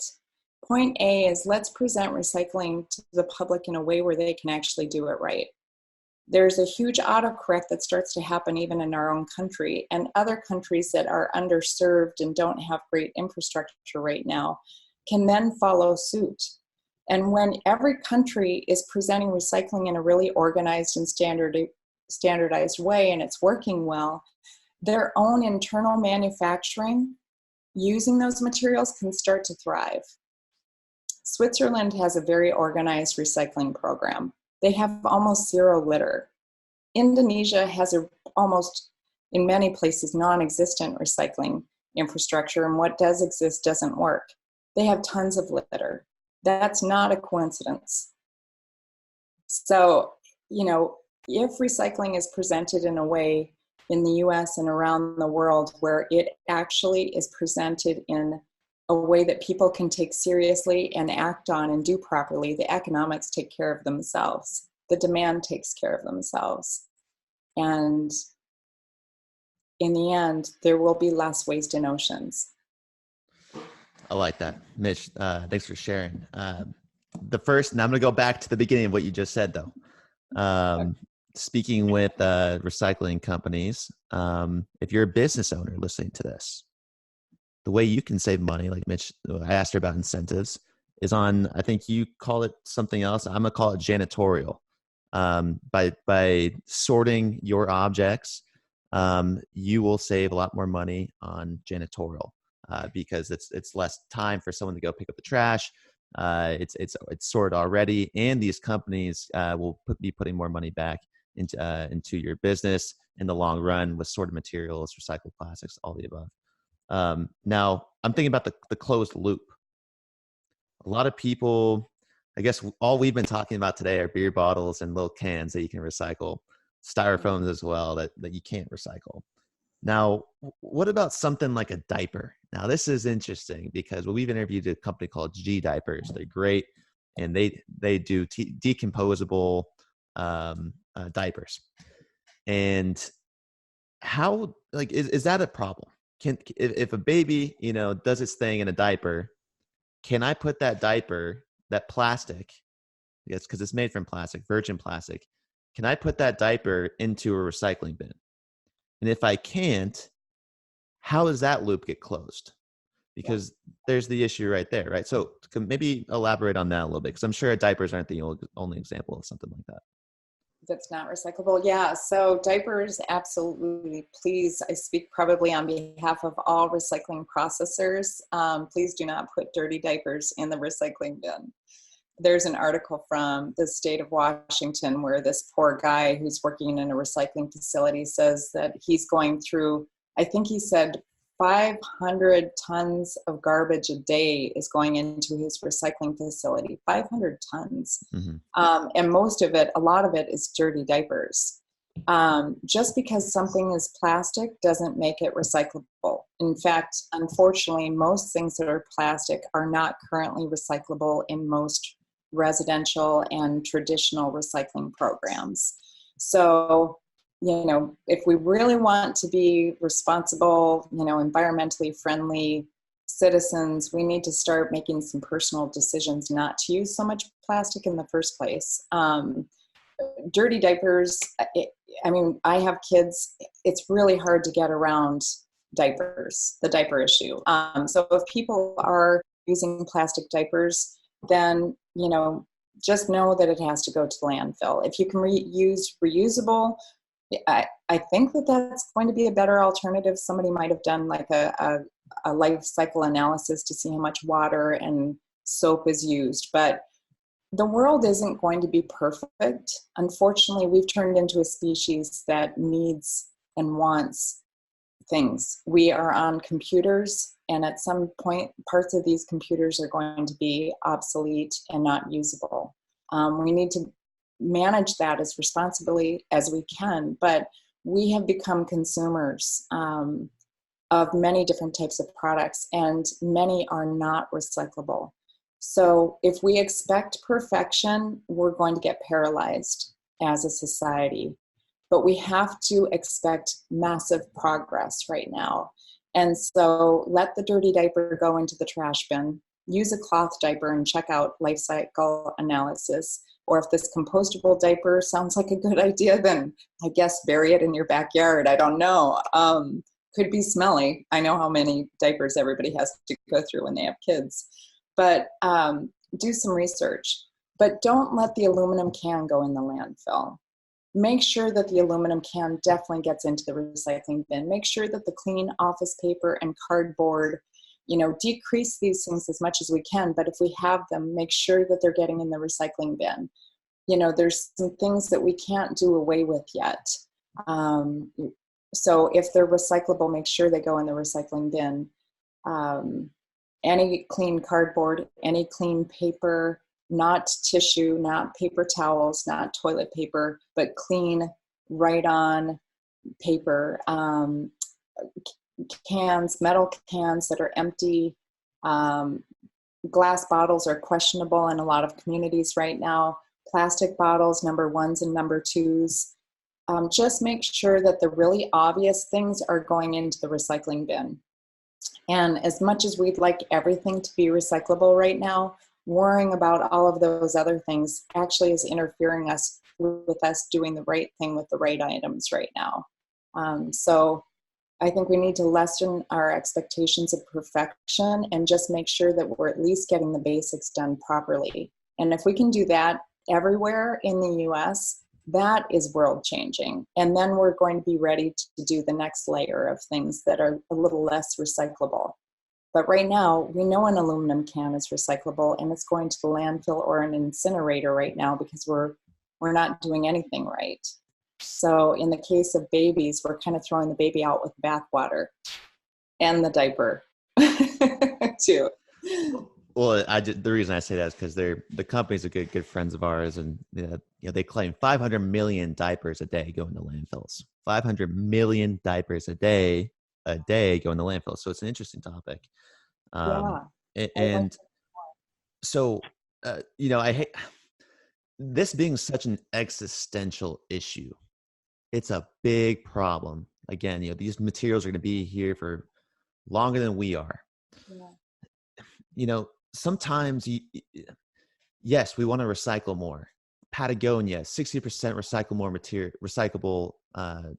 Point A is, let's present recycling to the public in a way where they can actually do it right. There's a huge autocorrect that starts to happen even in our own country, and other countries that are underserved and don't have great infrastructure right now can then follow suit. And when every country is presenting recycling in a really organized and standardized way, and it's working well, their own internal manufacturing using those materials can start to thrive. Switzerland has a very organized recycling program. They have almost zero litter. Indonesia has almost, in many places, non-existent recycling infrastructure, and what does exist doesn't work. They have tons of litter. That's not a coincidence. So, if recycling is presented in a way in the US and around the world where it actually is presented in a way that people can take seriously and act on and do properly, the economics take care of themselves. The demand takes care of themselves. And in the end, there will be less waste in oceans. I like that, Mitch. Thanks for sharing. Now I'm going to go back to the beginning of what you just said, though. Speaking with recycling companies, if you're a business owner listening to this, the way you can save money, like Mitch, I asked her about incentives, is on, I think you call it something else. I'm going to call it janitorial. By sorting your objects, you will save a lot more money on janitorial because it's less time for someone to go pick up the trash. It's sorted already, and these companies will be putting more money back into your business in the long run with sorted materials, recycled plastics, all the above. Now, I'm thinking about the closed loop. A lot of people, I guess all we've been talking about today are beer bottles and little cans that you can recycle, styrofoams as well that you can't recycle. Now, what about something like a diaper? Now, this is interesting because we've interviewed a company called G Diapers. They're great, and they do decomposable diapers. And how, like, is that a problem? If a baby, does its thing in a diaper, can I put that diaper, that plastic, yes, because it's made from plastic, virgin plastic, can I put that diaper into a recycling bin? And if I can't, how does that loop get closed? Because there's the issue right there, right? So maybe elaborate on that a little bit, because I'm sure diapers aren't the only example of something like that. That's not recyclable. Yeah, so diapers, absolutely. Please, I speak probably on behalf of all recycling processors. Please do not put dirty diapers in the recycling bin. There's an article from the state of Washington where this poor guy who's working in a recycling facility says that he's going through, I think he said 500 tons of garbage a day is going into his recycling facility. 500 tons. Mm-hmm. And most of it, a lot of it is dirty diapers. Just because something is plastic doesn't make it recyclable. In fact, unfortunately, most things that are plastic are not currently recyclable in most residential and traditional recycling programs. So, if we really want to be responsible, environmentally friendly citizens, we need to start making some personal decisions not to use so much plastic in the first place. Dirty diapers, I have kids. It's really hard to get around diapers, the diaper issue. So if people are using plastic diapers, then, just know that it has to go to the landfill. If you can use reusable, I think that's going to be a better alternative. Somebody might have done like a life cycle analysis to see how much water and soap is used, but the world isn't going to be perfect. Unfortunately, we've turned into a species that needs and wants things. We are on computers, and at some point, parts of these computers are going to be obsolete and not usable. We need to manage that as responsibly as we can, but we have become consumers of many different types of products, and many are not recyclable. So if we expect perfection, we're going to get paralyzed as a society. But we have to expect massive progress right now. And so let the dirty diaper go into the trash bin, use a cloth diaper and check out life cycle analysis. Or if this compostable diaper sounds like a good idea, then I guess bury it in your backyard. I don't know. Could be smelly. I know how many diapers everybody has to go through when they have kids. But do some research. But don't let the aluminum can go in the landfill. Make sure that the aluminum can definitely gets into the recycling bin. Make sure that the clean office paper and cardboard, decrease these things as much as we can. But if we have them, make sure that they're getting in the recycling bin. There's some things that we can't do away with yet. So if they're recyclable, make sure they go in the recycling bin. Any clean cardboard, any clean paper, not tissue, not paper towels, not toilet paper, but clean, right-on paper. Cans, metal cans that are empty. Glass bottles are questionable in a lot of communities right now. Plastic bottles, number ones and number twos. Just make sure that the really obvious things are going into the recycling bin. And as much as we'd like everything to be recyclable right now, worrying about all of those other things actually is interfering with us doing the right thing with the right items right now. So I think we need to lessen our expectations of perfection and just make sure that we're at least getting the basics done properly. And if we can do that everywhere in the US, that is world changing. And then we're going to be ready to do the next layer of things that are a little less recyclable. But right now, we know an aluminum can is recyclable and it's going to the landfill or an incinerator right now because we're not doing anything right. So in the case of babies, we're kind of throwing the baby out with the bathwater and the diaper too. Well, the reason I say that is because the companies are good friends of ours, and they claim 500 million diapers a day go into landfills. 500 million diapers a day go into landfills. So it's an interesting topic. And so I hate this being such an existential issue. It's a big problem. Again, these materials are going to be here for longer than we are. Yeah. Sometimes, yes, we want to recycle more. Patagonia, 60% recyclable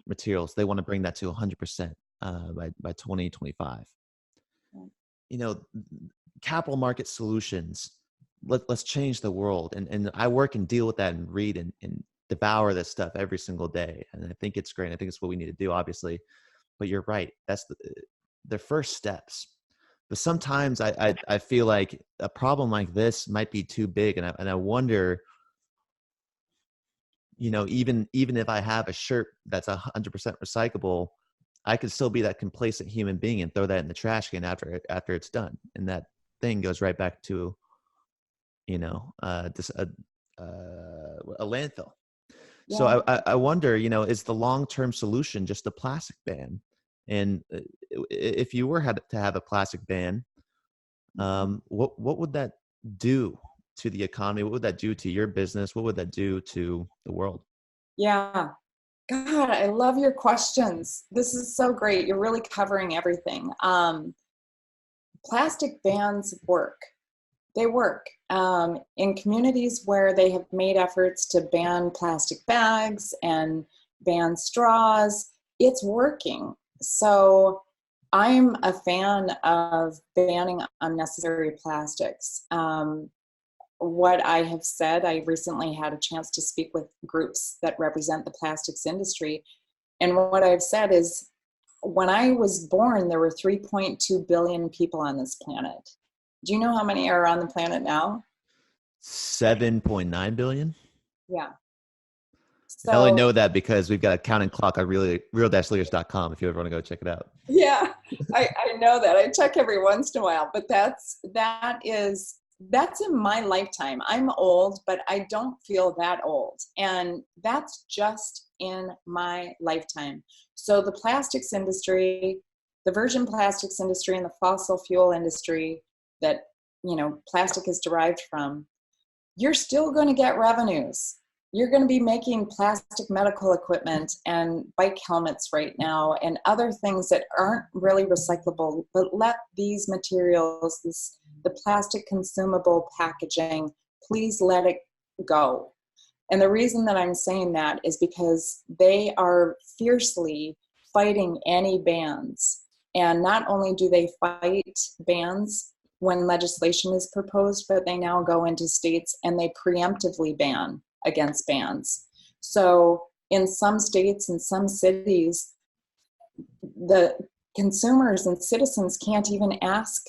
materials. They want to bring that to 100% by 2025. Capital market solutions. Let's change the world. And I work and deal with that and read and devour this stuff every single day. And I think it's great. I think it's what we need to do, obviously. But you're right. That's the first steps. But sometimes I feel like a problem like this might be too big, and I wonder, even if I have a shirt that's 100% recyclable, I could still be that complacent human being and throw that in the trash can after it's done, and that thing goes right back to, a landfill. Yeah. So I wonder, is the long-term solution just a plastic ban? And if you were to have a plastic ban, what would that do to the economy? What would that do to your business? What would that do to the world? Yeah. God, I love your questions. This is so great. You're really covering everything. Plastic bans work. They work. In communities where they have made efforts to ban plastic bags and ban straws, it's working. So I'm a fan of banning unnecessary plastics. What I have said, I recently had a chance to speak with groups that represent the plastics industry. And what I've said is, when I was born, there were 3.2 billion people on this planet. Do you know how many are on the planet now? 7.9 billion? Yeah. So, I only know that because we've got a counting clock on real-leaders.com if you ever want to go check it out. Yeah, I know that. I check every once in a while, but that's in my lifetime. I'm old, but I don't feel that old. And that's just in my lifetime. So the plastics industry, the virgin plastics industry, and the fossil fuel industry that plastic is derived from, you're still going to get revenues. You're going to be making plastic medical equipment and bike helmets right now and other things that aren't really recyclable, but let these materials, the plastic consumable packaging, please let it go. And the reason that I'm saying that is because they are fiercely fighting any bans. And not only do they fight bans when legislation is proposed, but they now go into states and they preemptively ban against bans. So in some states and some cities, the consumers and citizens can't even ask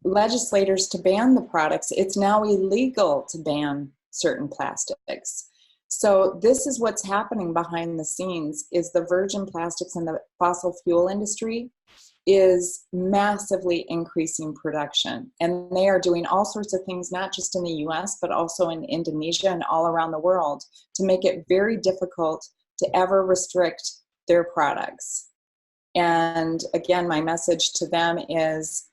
legislators to ban the products. It's now illegal to ban certain plastics. So this is what's happening behind the scenes, is the virgin plastics and the fossil fuel industry is massively increasing production. And they are doing all sorts of things, not just in the US, but also in Indonesia and all around the world, to make it very difficult to ever restrict their products. And again, my message to them is,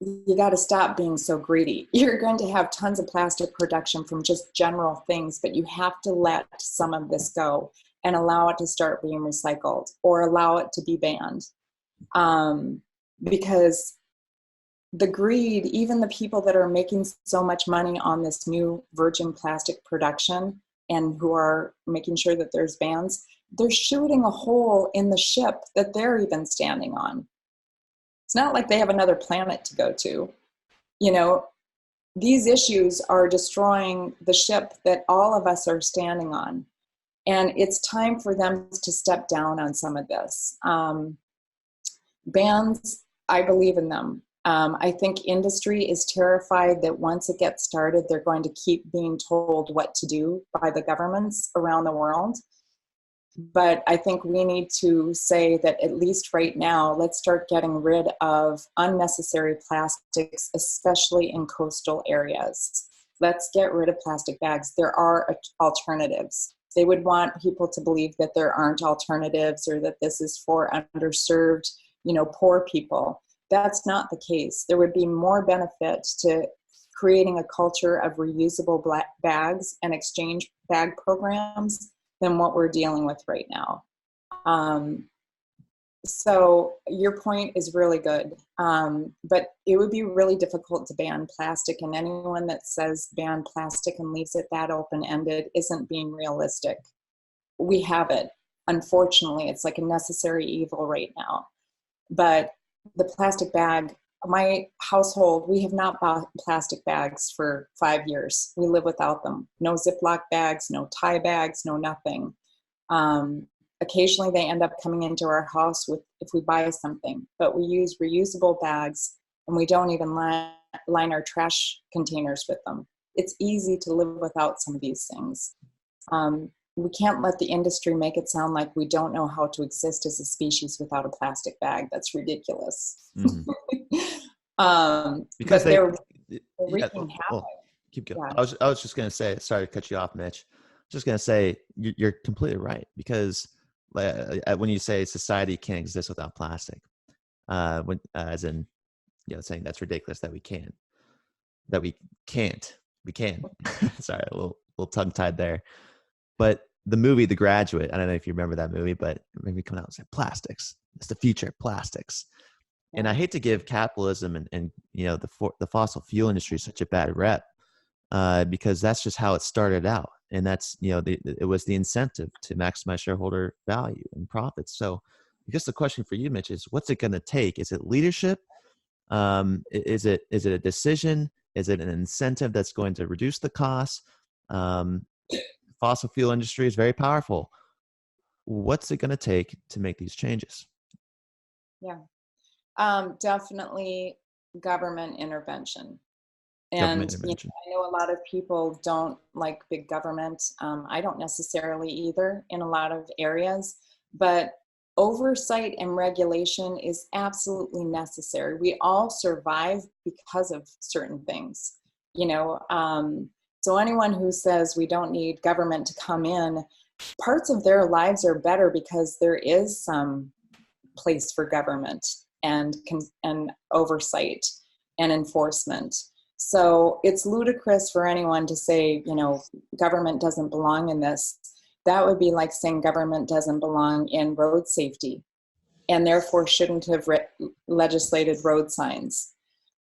you got to stop being so greedy. You're going to have tons of plastic production from just general things, but you have to let some of this go and allow it to start being recycled or allow it to be banned. Because the greed, even the people that are making so much money on this new virgin plastic production and who are making sure that there's bans, they're shooting a hole in the ship that they're even standing on. It's not like they have another planet to go to. These issues are destroying the ship that all of us are standing on. And it's time for them to step down on some of this. Bans, I believe in them. I think industry is terrified that once it gets started, they're going to keep being told what to do by the governments around the world. But I think we need to say that at least right now, let's start getting rid of unnecessary plastics, especially in coastal areas. Let's get rid of plastic bags. There are alternatives. They would want people to believe that there aren't alternatives or that this is for underserved, poor people. That's not the case. There would be more benefit to creating a culture of reusable bags and exchange bag programs than what we're dealing with right now. So your point is really good, but it would be really difficult to ban plastic, and anyone that says ban plastic and leaves it that open-ended isn't being realistic. We have it. Unfortunately, it's like a necessary evil right now. But the plastic bag, my household, we have not bought plastic bags for 5 years. We live without them. No Ziploc bags, no tie bags, no nothing. Occasionally they end up coming into our house if we buy something, but we use reusable bags and we don't even line our trash containers with them. It's easy to live without some of these things. We can't let the industry make it sound like we don't know how to exist as a species without a plastic bag. That's ridiculous. Because they're wreaking havoc. Keep going. Yeah. I was just going to say, sorry to cut you off, Mitch. Just going to say you're completely right, because when you say society can't exist without plastic, as in, saying that's ridiculous that we can. Sorry, a little tongue tied there. But the movie The Graduate, I don't know if you remember that movie, but maybe coming out and say plastics. It's the future, plastics. And I hate to give capitalism and the fossil fuel industry such a bad rep, because that's just how it started out, and that's it was the incentive to maximize shareholder value and profits. So, I guess the question for you, Mitch, is what's it going to take? Is it leadership? Is it a decision? Is it an incentive that's going to reduce the costs? Fossil fuel industry is very powerful. What's it going to take to make these changes? Yeah. Definitely government intervention. And I know a lot of people don't like big government. I don't necessarily either in a lot of areas, but oversight and regulation is absolutely necessary. We all survive because of certain things, so anyone who says we don't need government to come in, parts of their lives are better because there is some place for government and oversight. and enforcement. So it's ludicrous for anyone to say, government doesn't belong in this. That would be like saying government doesn't belong in road safety and therefore shouldn't have legislated road signs.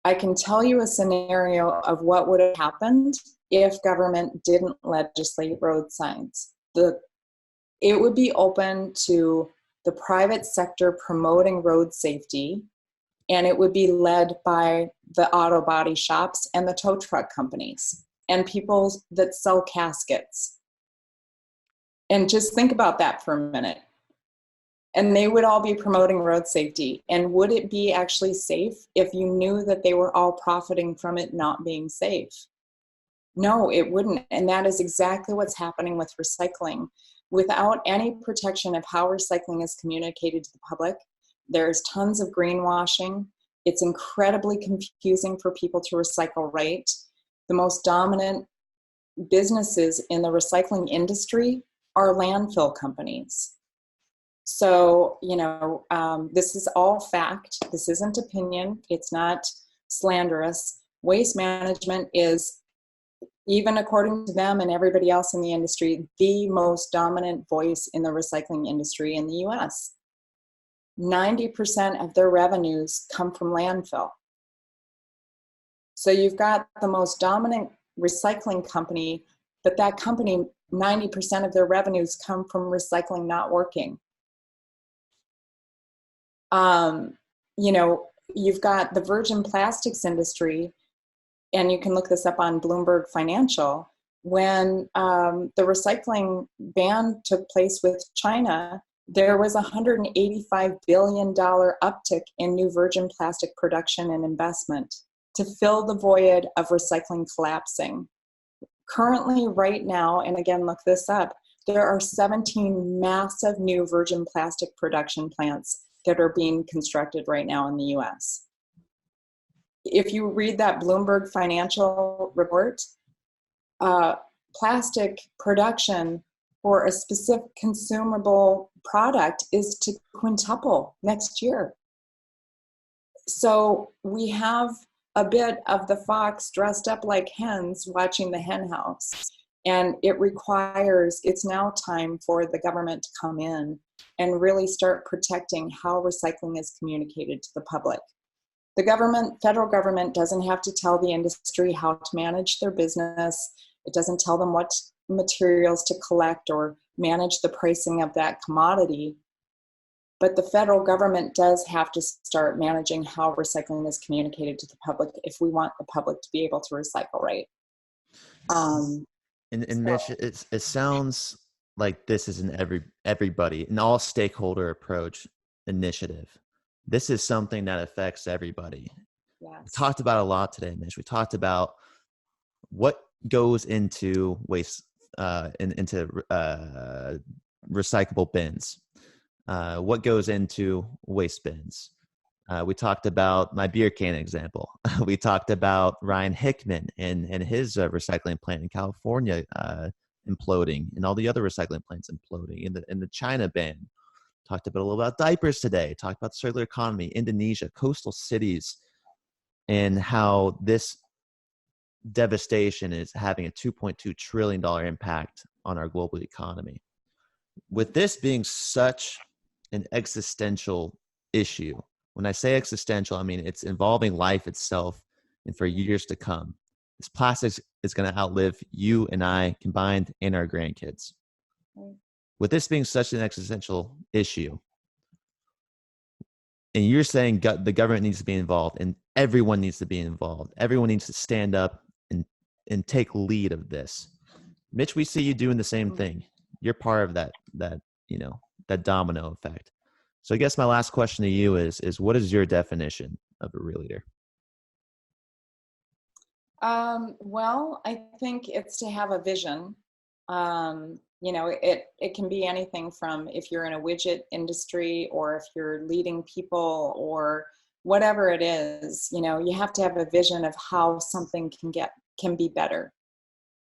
I can tell you a scenario of what would have happened if government didn't legislate road signs. It would be open to the private sector promoting road safety, and it would be led by the auto body shops and the tow truck companies and people that sell caskets. And just think about that for a minute. And they would all be promoting road safety. And would it be actually safe if you knew that they were all profiting from it not being safe? No, it wouldn't. And that is exactly what's happening with recycling. Without any protection of how recycling is communicated to the public, there's tons of greenwashing. It's incredibly confusing for people to recycle right. The most dominant businesses in the recycling industry are landfill companies. So, this is all fact. This isn't opinion. It's not slanderous. Waste management is, even according to them and everybody else in the industry, the most dominant voice in the recycling industry in the US. 90% of their revenues come from landfill. So you've got the most dominant recycling company, but that company, 90% of their revenues come from recycling not working. You've got the virgin plastics industry, and you can look this up on Bloomberg Financial. When the recycling ban took place with China, there was a $185 billion uptick in new virgin plastic production and investment to fill the void of recycling collapsing. Currently, right now, and again, look this up, there are 17 massive new virgin plastic production plants that are being constructed right now in the US. If you read that Bloomberg Financial report, plastic production for a specific consumable product is to quintuple next year. So we have a bit of the fox dressed up like hens watching the hen house. And it's now time for the government to come in and really start protecting how recycling is communicated to the public. The federal government doesn't have to tell the industry how to manage their business. It doesn't tell them what materials to collect or manage the pricing of that commodity. But the federal government does have to start managing how recycling is communicated to the public if we want the public to be able to recycle right. Mitch, it sounds like this is an everybody, all stakeholder approach initiative. This is something that affects everybody. Yes. We talked about a lot today, Mitch. We talked about what goes into waste, into recyclable bins, what goes into waste bins. We talked about my beer can example. We talked about Ryan Hickman and his recycling plant in California imploding, and all the other recycling plants imploding, in the China ban. Talked a little about diapers today. Talked about circular economy, Indonesia, coastal cities, and how this devastation is having a $2.2 trillion impact on our global economy. With this being such an existential issue, when I say existential, I mean it's involving life itself and for years to come. This plastic is going to outlive you and I combined and our grandkids. With this being such an existential issue, and you're saying the government needs to be involved and everyone needs to be involved. Everyone needs to stand up and take lead of this. Mitch, we see you doing the same thing. You're part of that domino effect. So I guess my last question to you is what is your definition of a real leader? Well, I think it's to have a vision. It can be anything from if you're in a widget industry or if you're leading people or whatever it is, you have to have a vision of how something can be better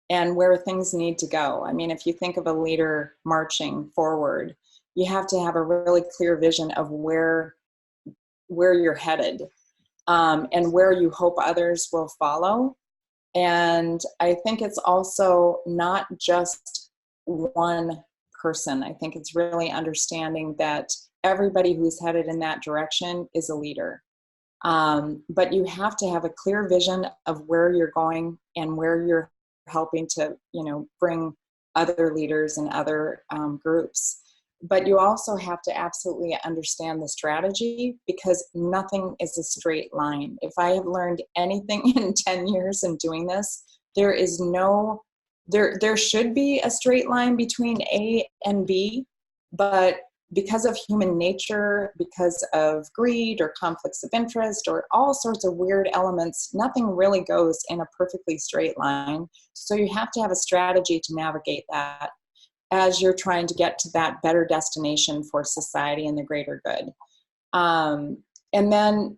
and where things need to go. I mean, if you think of a leader marching forward, you have to have a really clear vision of where you're headed. and where you hope others will follow. And I think it's also not just one person. I think it's really understanding that everybody who's headed in that direction is a leader. But you have to have a clear vision of where you're going and where you're helping to, bring other leaders and other groups. But you also have to absolutely understand the strategy, because nothing is a straight line. If I have learned anything in 10 years in doing this, there should be a straight line between A and B, but because of human nature, because of greed or conflicts of interest or all sorts of weird elements, nothing really goes in a perfectly straight line. So you have to have a strategy to navigate that as you're trying to get to that better destination for society and the greater good. And then,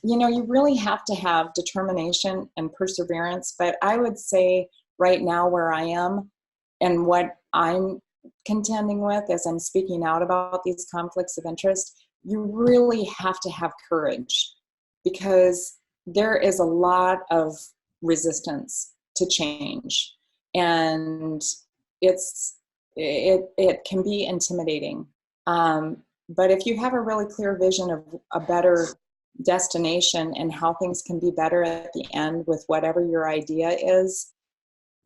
you really have to have determination and perseverance. But I would say right now where I am and what I'm contending with as I'm speaking out about these conflicts of interest, you really have to have courage, because there is a lot of resistance to change. And it can be intimidating. But if you have a really clear vision of a better destination and how things can be better at the end with whatever your idea is,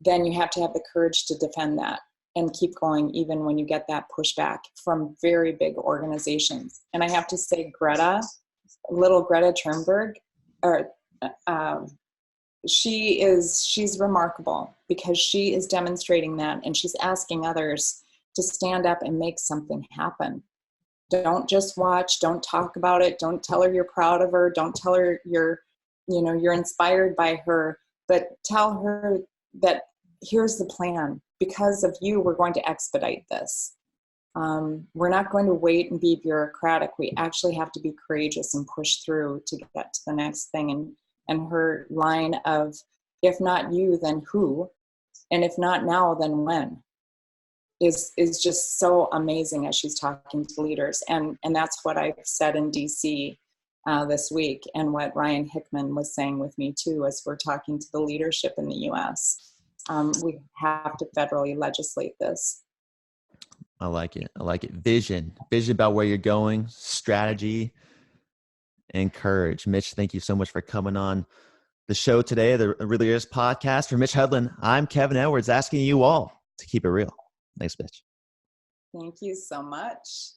then you have to have the courage to defend that and keep going even when you get that pushback from very big organizations. And I have to say, little Greta Thunberg, she's remarkable, because she is demonstrating that, and she's asking others to stand up and make something happen. Don't just watch, don't talk about it, don't tell her you're proud of her, don't tell her you're inspired by her, but tell her that here's the plan. Because of you, we're going to expedite this. We're not going to wait and be bureaucratic. We actually have to be courageous and push through to get to the next thing. And her line of, if not you, then who? And if not now, then when? Is just so amazing as she's talking to leaders. And that's what I've said in DC this week, and what Ryan Hickman was saying with me too, as we're talking to the leadership in the US. We have to federally legislate this. I like it. Vision about where you're going, strategy, and courage. Mitch, thank you so much for coming on the show today, the Really Is podcast. For Mitch Hedlund, I'm Kevin Edwards, asking you all to keep it real. Thanks, Mitch. Thank you so much.